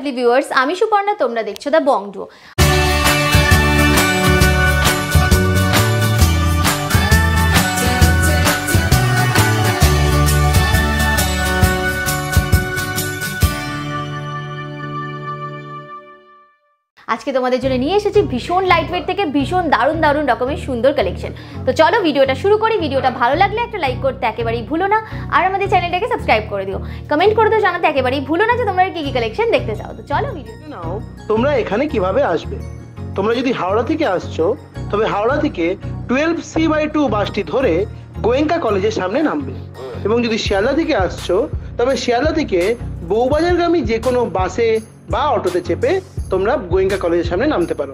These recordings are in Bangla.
লাভলি ভিউয়ার্স, আমি সুপর্ণা, তোমরা দেখছো দ্য বং ডুও। আজকে তোমাদের জন্য নিয়ে এসেছি ভীষণ লাইটওয়েট থেকে ভীষণ দারুণ দারুণ রকমের সুন্দর কালেকশন। তো চলো ভিডিওটা শুরু করি। ভিডিওটা ভালো লাগলে একটা লাইক করতে একেবারেই ভুলো না, আর আমাদের চ্যানেলটাকে সাবস্ক্রাইব করে দিও। কমেন্ট করে দিও, জানাতে একেবারেই ভুলো না যে তোমরা কি কি কালেকশন দেখতে চাও। তো চলো ভিডিও নাও। তোমরা এখানে কিভাবে আসবে? তোমরা যদি হাওড়া থেকে আসছো তবে হাওড়া থেকে 12C/2 বাসটি ধরে গোয়েঙ্কা কলেজের সামনে নামবে, এবং যদি শিয়ালদা থেকে আসছো তবে শিয়ালদা থেকে বউবাজারগামী যে কোনো বাসে বা অটোতে চেপে তোমরা গোয়েঙ্কা কলেজের সামনে নামতে পারো।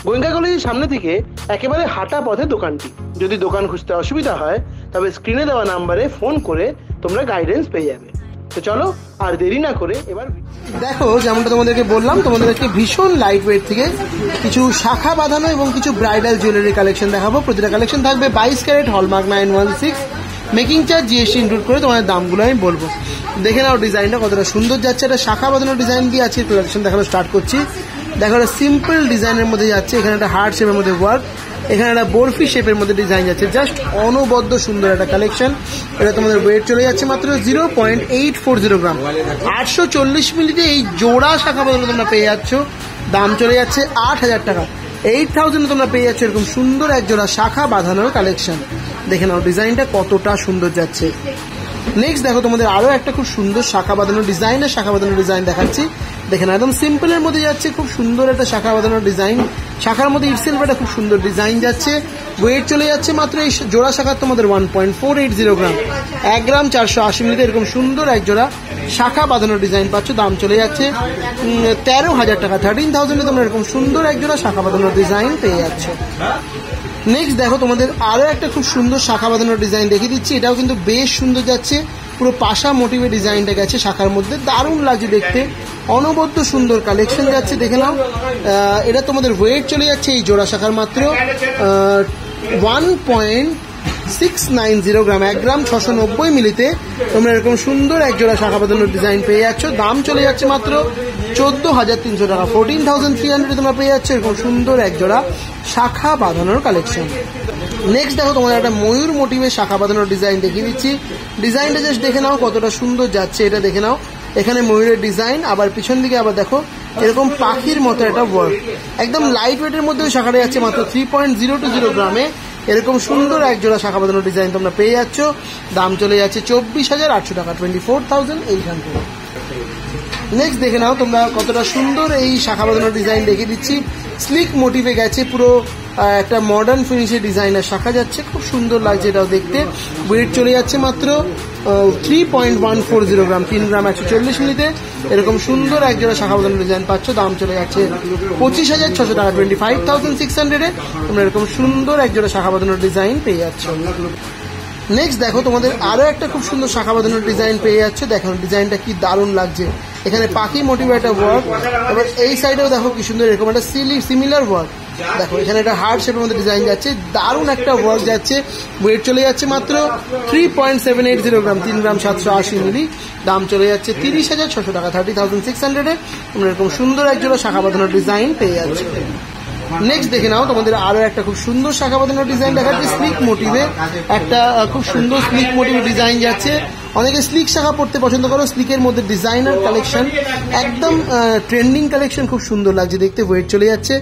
গোয়েঙ্কা কলেজের সামনে থেকে একেবারে হাঁটা পথে দোকানটি। যদি দোকান খুঁজতে অসুবিধা হয় তবে স্ক্রিনে দেওয়া নাম্বারে ফোন করে তোমরা গাইডেন্স পেয়ে যাবে। তো চলো আর দেরি না করে এবার দেখো, যেমনটা তোমাদেরকে বললাম, তোমাদেরকে ভীষণ লাইট ওয়েট থেকে কিছু শাখা বাঁধানো এবং কিছু ব্রাইডাল জুয়েলারি কালেকশন দেখাবো। প্রতিটা কালেকশন থাকবে 22 carat hallmark 916, making charge GST include করে। তোমাদের দামগুলো আমি বলবো। দেখে নাও ডিজাইনটা কতটা সুন্দর যাচ্ছে। এটা শাখা বাঁধানো ডিজাইন দিয়ে আছে। কালেকশন দেখানো স্টার্ট করছি। দেখো, এটা সিম্পল ডিজাইনের মধ্যে যাচ্ছে। এখানে একটা হার্ট শেপের মধ্যে ওয়ার্ক, এখানে একটা বরফি শেপের মধ্যে ডিজাইন যাচ্ছে। জাস্ট অনবদ্য সুন্দর একটা কালেকশন। এটা তোমাদের ওয়েট চলে যাচ্ছে মাত্র 0.840 গ্রাম। 840 মিলিতে এই জোড়া শাখা বাঁধানো তোমরা পেয়ে যাচ্ছ। দাম চলে যাচ্ছে 8,000 টাকা। 8,000 তোমরা পেয়ে যাচ্ছ এরকম সুন্দর এক জোড়া শাখা বাঁধানোর কালেকশন। দেখে নাও ডিজাইনটা কতটা সুন্দর যাচ্ছে। নেক্সট দেখো, তোমাদের আরো একটা খুব সুন্দর শাখা বাঁধানোর ডিজাইন দেখাচ্ছি। দেখেন, একদম সিম্পলের মধ্যে যাচ্ছে। খুব সুন্দর একটা শাখা বাঁধানোর ডিজাইন। শাখার মধ্যে ইটসেলফ একটা খুব সুন্দর ডিজাইন যাচ্ছে। ওয়েট চলে যাচ্ছে মাত্র এই জোড়া শাখা তোমাদের 1.480 গ্রাম। 1 গ্রাম 480 মিলিতে এরকম সুন্দর এক জোড়া শাখা বাঁধানোর ডিজাইন পাচ্ছ। দাম চলে যাচ্ছে 13,000 টাকা। 13,000 তোমরা এরকম সুন্দর এক জোড়া শাখা বাঁধানোর ডিজাইন পেয়ে যাচ্ছ। নেক্সট দেখো, তোমাদের আরো একটা খুব সুন্দর শাখা বাঁধানোর ডিজাইন দেখিয়ে দিচ্ছি। এটাও কিন্তু বেশ সুন্দর যাচ্ছে। পুরো পাশা মোটিভের ডিজাইনটা গেছে শাখার মধ্যে, দারুণ লাগছে দেখতে। অনবদ্য সুন্দর কালেকশন যাচ্ছে। দেখে নাও, এটা তোমাদের ওয়েট চলে যাচ্ছে এই জোড়া শাখার মাত্র 1.690 গ্রাম। 1 গ্রাম 690 মিলিতে তোমরা এরকম সুন্দর এক জোড়া শাখা বাঁধানোর ডিজাইন পেয়ে যাচ্ছ। দাম চলে যাচ্ছে মাত্র 14,300 টাকা। 14,300 তোমরা পেয়ে যাচ্ছ এরকম সুন্দর এক জোড়া শাখা বাঁধানোর কালেকশন। নেক্সট দেখো, তোমাদের একটা ময়ূর মোটিভের শাখা বাঁধানোর ডিজাইন দেখিয়ে দিচ্ছি। ডিজাইনটা জাস্ট দেখে নাও কতটা সুন্দর যাচ্ছে। এটা দেখে নাও, এখানে ময়ূরের ডিজাইন, আবার পিছন দিকে আবার দেখো এরকম পাখির মতো একটা ওয়ার্ক। একদম লাইট ওয়েটের মধ্যে শাখাটা যাচ্ছে মাত্র 3.020 গ্রামে। এরকম সুন্দর এক জোড়া শাখা বাঁধানোর ডিজাইন তোমরা পেয়ে যাচ্ছ। দাম চলে যাচ্ছে 24,800 টাকা। 24,800। নেক্সট দেখে নাও তোমরা কতটা সুন্দর এই শাখা বাঁধানোর ডিজাইন দেখিয়ে দিচ্ছি। স্লিক মোটিভে গেছে, পুরো একটা মডার্ন ফিনিশের ডিজাইনের শাখা যাচ্ছে। খুব সুন্দর লাগছে এটাও দেখতে। ওয়েট চলে যাচ্ছে মাত্র 3.140 গ্রাম। 3 গ্রাম 140 মিলিতে এরকম সুন্দর এক জোড়া শাখা বাঁধানোর ডিজাইন পাচ্ছ। দাম চলে যাচ্ছে 25,600 টাকা। 25,600 তোমরা এরকম সুন্দর এক জোড়া শাখা বাঁধানোর ডিজাইন পেয়ে যাচ্ছ। নেক্সট দেখো, তোমাদের আরো একটা খুব সুন্দর শাখা বাঁধানোর ডিজাইন পেয়ে যাচ্ছে। দেখো ডিজাইনটা কি দারুণ লাগছে। এখানে পাখি মোটিভে একটা ওয়ার্ক, এবার এই সাইডেও দেখো কি সুন্দর এরকম একটা সিমিলার ওয়ার্ক। দেখো এখানে একটা হার্ট শেপের মধ্যে ডিজাইন যাচ্ছে, দারুণ একটা ওয়ার্ক যাচ্ছে। ওয়েট চলে যাচ্ছে মাত্র 3.780 গ্রাম। 3 গ্রাম 780 মিলি। দাম চলে যাচ্ছে 30,600 টাকা। 30,600 তোমরা এরকম সুন্দর এক জোড়া শাখা বাঁধানোর ডিজাইন পেয়ে যাচ্ছে। নেক্সট দেখে নাও, তোমাদের আরো একটা খুব সুন্দর শাখা বাঁধানোর ডিজাইন দেখাচ্ছে। স্লিক মোটিভে একটা খুব সুন্দর স্লিক মোটিভে ডিজাইন যাচ্ছে। অনেকে স্লিক শাখা পড়তে পছন্দ করো। স্লিকের মধ্যে ডিজাইনার কালেকশন, একদম ট্রেন্ডিং কালেকশন, খুব সুন্দর লাগছে দেখতে। ওয়েট চলে যাচ্ছে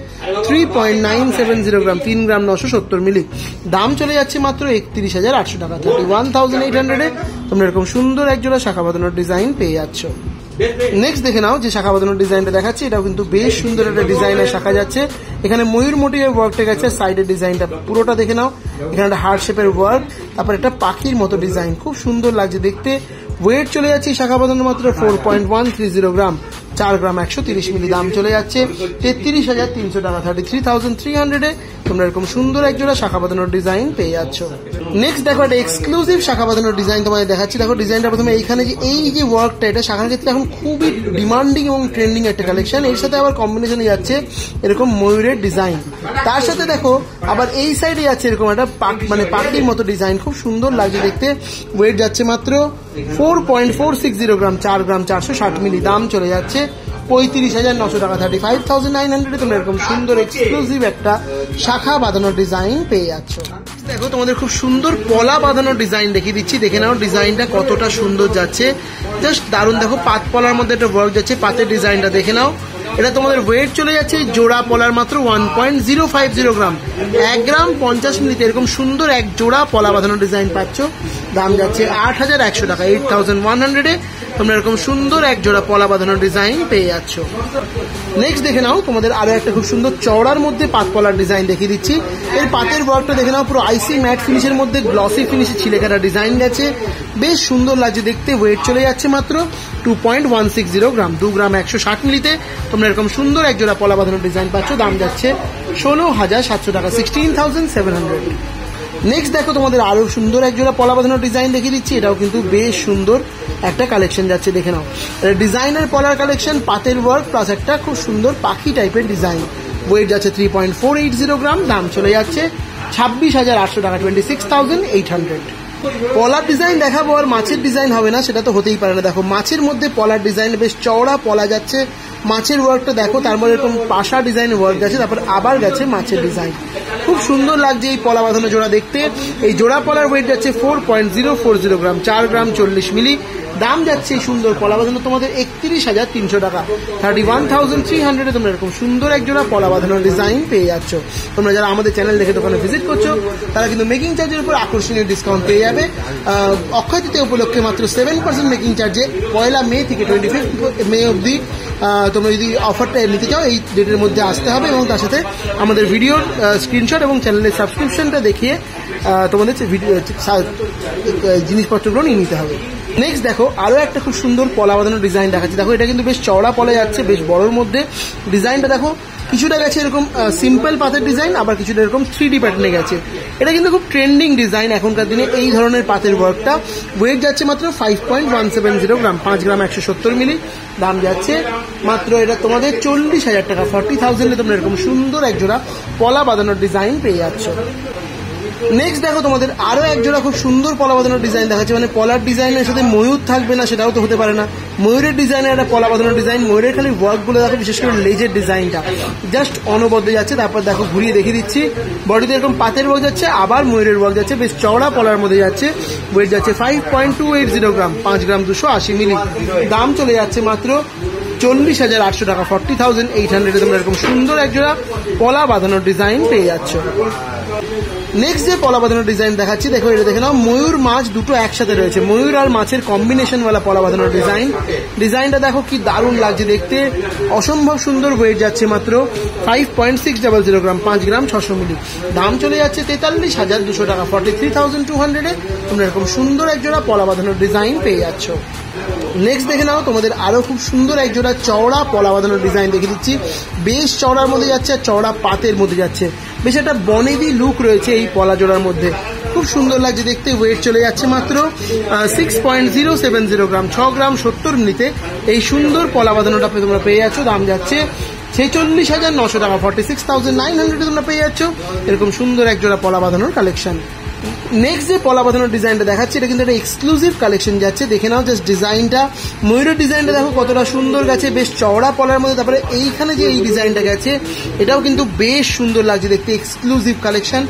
3.970 গ্রাম। 3 গ্রাম 970 মিলি। দাম চলে যাচ্ছে মাত্র 31,800 টাকা। 31,800 তোমরা এরকম সুন্দর এক জোড়া শাখা বাঁধানোর ডিজাইন পেয়ে যাচ্ছ। নেক্সট দেখে নাও, যে শাখা বাঁধানোর ডিজাইনটা দেখাচ্ছি এটাও কিন্তু বেশ সুন্দর একটা ডিজাইনের শাখা যাচ্ছে। এখানে ময়ূর মোটিভের ওয়ার্কটা গেছে। সাইডের ডিজাইনটা পুরোটা দেখে নাও। এখানে একটা হার্ট শেপের ওয়ার্ক, তারপর একটা পাখির মতো ডিজাইন, খুব সুন্দর লাগছে দেখতে। ওয়েট চলে যাচ্ছে শাখা বাঁধানোর মাত্র 4.130 গ্রাম। 4 গ্রাম 130 মিলি। দাম চলে যাচ্ছে 33,300 টাকা। 33,300 তোমরা এরকম সুন্দর এক জোড়া শাখা বাঁধানোর ডিজাইন পেয়ে যাচ্ছ। নেক্সট দেখো, একটা এক্সক্লুসিভ শাখা বাঁধানোর ডিজাইন তোমাদের দেখাচ্ছি। দেখো ডিজাইনটা প্রথমে এইখানে যে এই যে ওয়ার্কটা, এটা শাখার ক্ষেত্রে এখন খুবই ডিমান্ডিং এবং ট্রেন্ডিং একটা কালেকশন। এর সাথে আবার কম্বিনেশনে যাচ্ছে এরকম ময়ূরের ডিজাইন। তার সাথে দেখো আবার এই সাইডে যাচ্ছে এরকম একটা পাখির মতো ডিজাইন, খুব সুন্দর লাগছে দেখতে। ওয়েট যাচ্ছে মাত্র 4.460 গ্রাম। 4 গ্রাম 460 মিলি। দাম চলে যাচ্ছে 35,900 টাকা, 35,900 তোমরা এরকম সুন্দর এক্সক্লুসিভ একটা শাখা বাঁধানোর ডিজাইন পেয়ে যাচ্ছ। দেখো তোমাদের খুব সুন্দর পলা বাঁধানোর ডিজাইন দেখিয়ে দিচ্ছি, দেখে নাও ডিজাইনটা কতটা সুন্দর যাচ্ছে, জাস্ট দারুণ। দেখো পাত পলার মধ্যে একটা ওয়ার্ক যাচ্ছে, পাতের ডিজাইনটা দেখে নাও। এটা তোমাদের ওয়েট চলে যাচ্ছে জোড়া পলার মাত্র 1.050 গ্রাম, 1 গ্রাম 50 মিলিতে এরকম সুন্দর এক জোড়া পলা বাঁধানোর ডিজাইন পাচ্ছ। দাম যাচ্ছে 8,100 টাকা, 8,100 তোমরা এরকম সুন্দর এক জোড়া পলা বাঁধানোর ডিজাইন পেয়ে যাচ্ছ। নেক্সট দেখে নাও তোমাদের আরো একটা খুব সুন্দর চওড়ার মধ্যে পাত পলার ডিজাইন দেখিয়ে দিচ্ছি। এর পাতের ওয়ার্কটা দেখে নাও, পুরো আইসি ম্যাট ফিনিশের মধ্যে গ্লসি ফিনিশে ছিলেকাটা ডিজাইন গেছে, বেশ সুন্দর লাগছে দেখতে। ওয়েট চলে যাচ্ছে মাত্র 2.160 গ্রাম, 2 গ্রাম 160 মিলিতে তোমরা এরকম সুন্দর এক জোড়া পলা বাঁধানোর ডিজাইন পাচ্ছ। দাম যাচ্ছে 16,700 টাকা, 16,700। নেক্সট দেখো তোমাদের আরো সুন্দর এক জোড়া পলা বাঁধানোর ডিজাইন দেখিয়ে দিচ্ছি, এটাও কিন্তু বেশ সুন্দর একটা কালেকশন যাচ্ছে, দেখে নাও। ডিজাইনার পলার কালেকশন, পাতের ওয়ার্ক প্লাস একটা খুব সুন্দর পাখি টাইপের ডিজাইন। ওয়েট যাচ্ছে 3.480 গ্রাম, দাম চলে যাচ্ছে 26,800 টাকা, 26,800। পলার ডিজাইন দেখাবো আর মাছের ডিজাইন হবে না, সেটা তো হতেই পারে না। দেখো মাছের মধ্যে পলার ডিজাইন, বেশ চওড়া পলা যাচ্ছে, মাছের ওয়ার্কটা দেখো, তারপরে এরকম পাশা ডিজাইন ওয়ার্ক গেছে, তারপর আবার গেছে মাছের ডিজাইন। খুব সুন্দর লাগছে এই পলা বাঁধানো জোড়া দেখতে। এই জোড়া পলার ওয়েট যাচ্ছে 4.040 গ্রাম, 4 গ্রাম 40 মিলি। দাম যাচ্ছে এই সুন্দর পলা বাঁধানো তোমাদের 31,300 টাকা, 31,300 তোমরা এরকম সুন্দর এক জোড়া পলা বাঁধানোর ডিজাইন পেয়ে যাচ্ছ। তোমরা যারা আমাদের চ্যানেল দেখে দোকানে ভিজিট করছো তারা কিন্তু মেকিং চার্জের উপর আকর্ষণীয় ডিসকাউন্ট পেয়ে যাবে। অক্ষয় তৃতীয়া উপলক্ষে মাত্র 7% মেকিং চার্জে 1 মে থেকে 25 মে অবধি তোমরা যদি অফারটা নিতে চাও এই ডেটের মধ্যে আসতে হবে, এবং তার সাথে আমাদের ভিডিওর স্ক্রিনশট এবং চ্যানেলের সাবস্ক্রিপশনটা দেখিয়ে তোমাদের জিনিসপত্রগুলো নিয়ে নিতে হবে। নেক্সট দেখো আরো একটা খুব সুন্দর পলা বাঁধানোর ডিজাইন দেখাচ্ছি। দেখো এটা কিন্তু বেশ চওড়া পলা যাচ্ছে, বেশ বড়োর মধ্যে। ডিজাইনটা দেখো কিছুটা গেছে এরকম সিম্পল পাতের ডিজাইন, আবার কিছুটা এরকম 3D প্যাটার্নে গেছে। এটা কিন্তু খুব ট্রেন্ডিং ডিজাইন এখনকার দিনে এই ধরনের পাতের ওয়ার্কটা। ওয়েট যাচ্ছে মাত্র 5.170 গ্রাম, 5 গ্রাম 170 মিলি। দাম যাচ্ছে মাত্র এটা তোমাদের 40,000 টাকা, 40,000 তোমরা এরকম সুন্দর এক জোড়া পলা বাঁধানোর ডিজাইন পেয়ে যাচ্ছ। নেক্সট দেখো তোমাদের আরো এক জোড়া খুব সুন্দর পলা বাঁধানোর ডিজাইন দেখাচ্ছে, মানে পলার ডিজাইনের সাথে ময়ূর থাকবে না সেটাও তো হতে পারে না। ময়ূরের ডিজাইনে একটা পলা বাঁধানোর ডিজাইন, ময়ূরের খালি ওয়ার্কগুলো দেখো, বিশেষ করে লেজের ডিজাইনটা জাস্ট অনবদ্য যাচ্ছে। তারপর দেখো ঘুরিয়ে দেখিয়ে দিচ্ছি, বডিতে এরকম পাতের ওয়ার্ক যাচ্ছে, আবার ময়ূরের ওয়ার্ক যাচ্ছে, বেশ চওড়া পলার মধ্যে যাচ্ছে। ওয়েট যাচ্ছে 5.280 গ্রাম, 5 গ্রাম 280 মিলি। দাম চলে যাচ্ছে মাত্র 40,800 টাকা, 40,800 তোমরা এরকম সুন্দর এক জোড়া পলা বাঁধানোর ডিজাইন পেয়ে যাচ্ছ। নেক্সট যে পলা বাঁধানোর ডিজাইন দেখাচ্ছি, দেখো এটা দেখে নাও, ময়ূর মাছ দুটো একসাথে রয়েছে, ময়ূর আর মাছের কম্বিনেশনওয়ালা পলা বাঁধানোর ডিজাইন। ডিজাইনটা দেখো কি দারুণ লাগছে দেখতে, অসম্ভব সুন্দর। ওয়েট যাচ্ছে মাত্র 5.600 গ্রাম, 5 গ্রাম 600 মিলি। দাম চলে যাচ্ছে 43,200 টাকা, 43,200 তোমরা এরকম সুন্দর এক জোড়া পলা বাঁধানোর ডিজাইন পেয়ে যাচ্ছ। নেক্সট দেখে নাও তোমাদের আরো খুব সুন্দর এক জোড়া চওড়া পলা বাঁধানোর ডিজাইন দেখে দিচ্ছি, বেশ চওড়ার মধ্যে যাচ্ছে আর চওড়া পাতের মধ্যে যাচ্ছে, বেশ একটা বনেদি লুক রয়েছে এই পলা জোড়ার মধ্যে, খুব সুন্দর লাগছে দেখতে। ওয়েট চলে যাচ্ছে মাত্র 6.070 গ্রাম, 6 গ্রাম 70 মিলিতে এই সুন্দর পলা বাঁধানোটা তোমরা পেয়ে যাচ্ছ। দাম যাচ্ছে 46,900 টাকা, 46,900 তোমরা পেয়ে যাচ্ছ এরকম সুন্দর এক জোড়া পলা বাঁধানোর কালেকশন। নেক্সট যে পলা বাঁধানোর ডিজাইনটা দেখাচ্ছে, এটা কিন্তু একটা এক্সক্লুসিভ কালেকশন যাচ্ছে, দেখে নাও জাস্ট ডিজাইনটা। ময়ূরের ডিজাইনটা দেখো কতটা সুন্দর গেছে, বেশ চওড়া পলার মধ্যে। তারপরে এইখানে যে এই ডিজাইনটা গেছে এটাও কিন্তু বেশ সুন্দর লাগছে দেখতে, এক্সক্লুসিভ কালেকশন।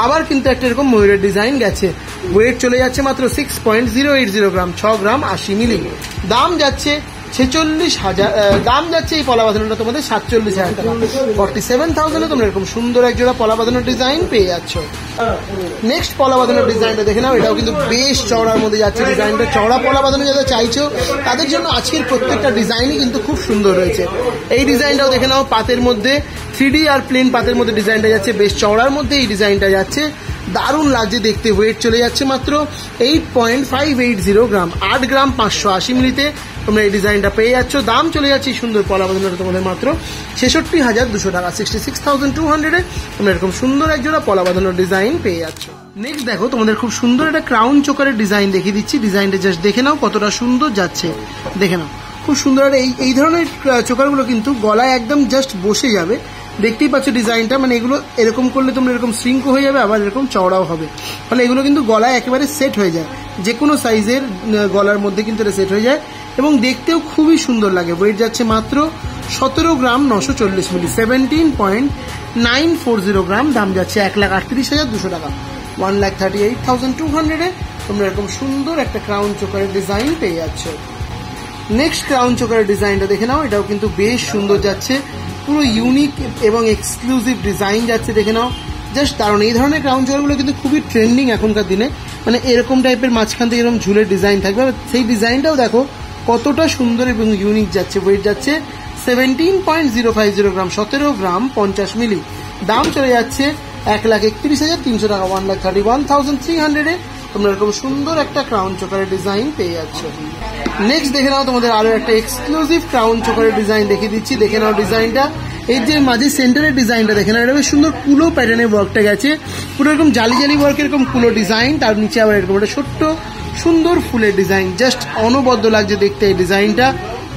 আবার কিন্তু একটা এরকম ময়ূরের ডিজাইন গেছে। ওয়েট চলে যাচ্ছে মাত্র 6.080 গ্রাম, 6 গ্রাম 80 মিলি। দাম যাচ্ছে 46,000, দাম যাচ্ছে এই পলা বাঁধানোটা তোমাদের 47,000 টাকা, 47,000 তোমরা এরকম সুন্দর এক জোড়া পলা বাঁধানোর ডিজাইন পেয়ে যাচ্ছ। নেক্সট পলা বাঁধানোর ডিজাইনটা দেখে নাও, এটাও কিন্তু বেশ চওড়ার মধ্যে যাচ্ছে ডিজাইনটা। চওড়া পলা বাঁধানো যারা চাইছো তাদের জন্য আজকের প্রত্যেকটা ডিজাইনই কিন্তু খুব সুন্দর রয়েছে। এই ডিজাইনটাও দেখে নাও, পাতের মধ্যে 3D আর প্লেন পাতের মধ্যে ডিজাইনটা যাচ্ছে, বেশ চওড়ার মধ্যে এই ডিজাইনটা যাচ্ছে, দারুণ লাগছে দেখতে। ওয়েট চলে যাচ্ছে মাত্র 8.580 গ্রাম, 8 গ্রাম 580 মিলিতে তোমরা এই ডিজাইনটা পেয়ে যাচ্ছ। দাম চলে যাচ্ছে সুন্দর পলা বাঁধানোটা তোমাদের মাত্র 66,200 টাকা, 66,200 তোমরা এরকম সুন্দর এক জোড়া পলা বাঁধানোর ডিজাইন পেয়ে যাচ্ছ। নেক্সট দেখো তোমাদের খুব সুন্দর একটা ক্রাউন চোকারের ডিজাইন দেখিয়ে দিচ্ছি। ডিজাইনটা জাস্ট দেখে নাও কতটা সুন্দর যাচ্ছে, দেখে নাও খুব সুন্দর। এই ধরনের চোকারগুলো কিন্তু গলায় একদম জাস্ট বসে যাবে, দেখতেই পাচ্ছ ডিজাইনটা, মানে এগুলো এরকম করলে তোমরা এরকম শ্রিঙ্ক হয়ে যাবে, আবার এরকম চওড়াও হবে, ফলে এগুলো কিন্তু গলায় একেবারে সেট হয়ে যায়, যে কোনো সাইজের গলার মধ্যে কিন্তু এটা সেট হয়ে যায়। এবং দেখতেও খুবই সুন্দর লাগে। ওয়েট যাচ্ছে মাত্র 17 গ্রাম 940 মিলি, 17.940 গ্রাম। দাম যাচ্ছে 1,38,200 টাকা, 1,38,200 তোমরা এরকম সুন্দর একটা ক্রাউন চোকারের ডিজাইন পেয়ে যাচ্ছ। নেক্সট ক্রাউন চোকারের ডিজাইনটা দেখে নাও, এটাও কিন্তু বেশ সুন্দর যাচ্ছে, পুরো ইউনিক এবং এক্সক্লুসিভ ডিজাইন যাচ্ছে, দেখে নাও জাস্ট দারুণ। এই ধরনের ক্রাউন চোকারগুলো কিন্তু খুবই ট্রেন্ডিং এখনকার দিনে, মানে এরকম টাইপের মাঝখান থেকে এরকম ঝুলের ডিজাইন থাকবে, সেই ডিজাইনটাও দেখো কতটা সুন্দর এবং ইউনিক যাচ্ছে। ওয়েট যাচ্ছে 17.050 গ্রাম, 17 গ্রাম 50 মিলি। দাম চলে যাচ্ছে 1,31,300 টাকা, 1,31,300 তোমরা এরকম সুন্দর একটা ক্রাউন চোকারের ডিজাইন পেয়ে যাচ্ছ। নেক্সট দেখে নাও তোমাদের আরো একটা এক্সক্লুসিভ ক্রাউন চোকারের ডিজাইন দেখিয়ে দিচ্ছি। দেখে নাও ডিজাইনটা, এই যে মাঝে সেন্টারের ডিজাইনটা দেখে নাও, এটা বেশ সুন্দর কুলো প্যাটার্নের ওয়ার্কটা গেছে, পুরো এরকম জালি জালি ওয়ার্ক, এরকম কুলো ডিজাইন, তার নিচে আবার এরকম একটা ছোট্ট সুন্দর ফুলের ডিজাইন, জাস্ট অনবদ্য লাগছে দেখতে এই ডিজাইনটা।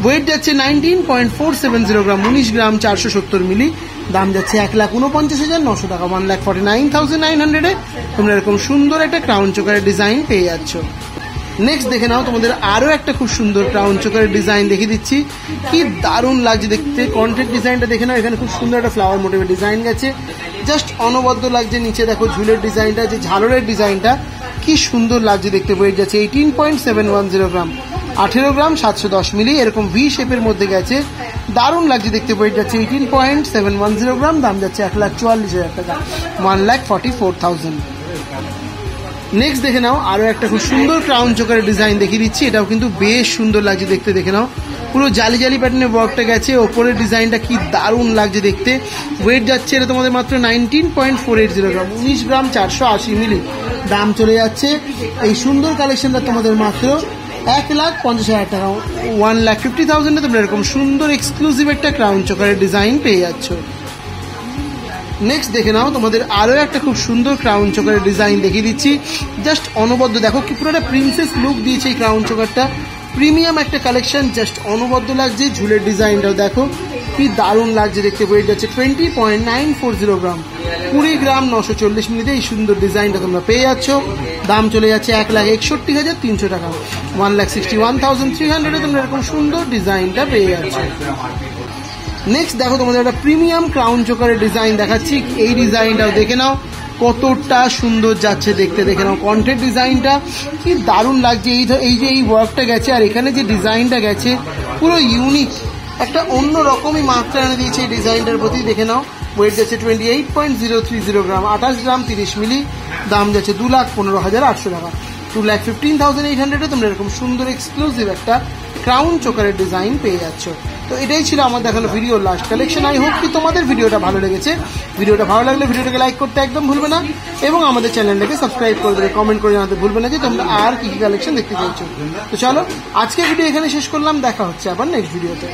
ওয়েট যাচ্ছে 19.470 গ্রাম, 19 গ্রাম 470 মিলি। দাম যাচ্ছে 1,49,900 টাকা, 1,49,900 তোমরা এরকম সুন্দর একটা ক্রাউন চোকারের ডিজাইন পেয়ে যাচ্ছ। নেক্সট দেখে নাও তোমাদের আরো একটা খুব সুন্দর ক্রাউন চোকারের ডিজাইন দেখিয়ে দিচ্ছি, কি দারুণ লাগছে দেখতে। কন্ট্রাক্ট ডিজাইনটা দেখে নাও, এখানে খুব সুন্দর একটা ফ্লাওয়ার মোটিভের ডিজাইন গেছে, জাস্ট অনবদ্য লাগছে। নিচে দেখো ঝুলের ডিজাইনটা, যে ঝালরের ডিজাইনটা কি সুন্দর লাগছে দেখতে। ওয়েট যাচ্ছে 18.710 গ্রাম, 18 গ্রাম 710 মিলি, এরকম ভি শেপের মধ্যে গেছে, দারুণ লাগছে দেখতে। ওয়েট যাচ্ছে 18.710 গ্রাম। দাম যাচ্ছে 1,44,000 টাকা, 1,44,000। নেক্সট দেখে নাও আরো একটা খুব সুন্দর ক্রাউন চোকারের ডিজাইন দেখিয়ে দিচ্ছি, এটাও কিন্তু বেশ সুন্দর লাগছে দেখতে। দেখে নাও পুরো জালি জালি প্যাটার্নের ওয়ার্কটা গেছে, ওপরের ডিজাইনটা কি দারুণ লাগছে দেখতে। ওয়েট যাচ্ছে এটা তোমাদের মাত্র 19.480 গ্রাম, 19 গ্রাম 480 মিলি। দাম চলে যাচ্ছে এই সুন্দর কালেকশনটা তোমাদের মাত্র 1,50,000 টাকা, 1,50,000 তোমরা এরকম সুন্দর এক্সক্লুসিভ একটা ক্রাউন চোকারের ডিজাইন পেয়ে যাচ্ছ। নেক্সট দেখে নাও তোমাদের আরো একটা খুব সুন্দর ক্রাউন চোকারের ডিজাইন দেখিয়ে দিচ্ছি, জাস্ট অনবদ্য দেখো কি পুরো একটা প্রিন্সেস লুক দিয়েছে এই ক্রাউন চোকারটা, প্রিমিয়াম একটা কালেকশন, জাস্ট অনবদ্য লাগছে। ঝুলের ডিজাইনটাও দেখো কি দারুণ লাগছে দেখতে। ওয়েট যাচ্ছে 20.940 গ্রাম, 20 গ্রাম 940 মিলিতে এই সুন্দর ডিজাইনটা তোমরা পেয়ে যাচ্ছ। দাম চলে যাচ্ছে 1,61,300 টাকা, 1,61,300 তোমরা এরকম সুন্দর ডিজাইনটা পেয়ে যাচ্ছ। নেক্সট দেখো তোমাদের একটা প্রিমিয়াম ক্রাউন চোকারের ডিজাইন দেখাচ্ছি, এই ডিজাইনটাও দেখে নাও কতটা সুন্দর যাচ্ছে দেখতে। দেখে নাও কন্টেন্ট ডিজাইনটা কি দারুণ লাগছে, এই যে এই ওয়ার্কটা গেছে আর এখানে যে ডিজাইনটা গেছে পুরো ইউনিক, একটা অন্য রকমই মাত্রা এনে দিয়েছে এই ডিজাইনটার প্রতি। দেখে নাও ওয়েট যাচ্ছে 28.030 গ্রাম, 28 গ্রাম 30 মিলি। দাম যাচ্ছে 2,15,800 টাকা, 2,15,800 তোমরা এরকম সুন্দর এক্সক্লুসিভ একটা ক্রাউন চোকারের ডিজাইন পেয়ে যাচ্ছ। তো এটাই ছিল আমার দেখানো ভিডিওর লাস্ট কালেকশন। আই হোপ কি তোমাদের ভিডিওটা ভালো লেগেছে। ভিডিওটা ভালো লাগলে ভিডিওটাকে লাইক করতে একদম ভুলবে না এবং আমাদের চ্যানেলটাকে সাবস্ক্রাইব করে দেবে, কমেন্ট করে জানাতে ভুলবে না যে তোমরা আর কি কি কালেকশন দেখতে চাইছো। তো চলো আজকে ভিডিও এখানে শেষ করলাম, দেখা হচ্ছে আবার নেক্সট ভিডিওতে।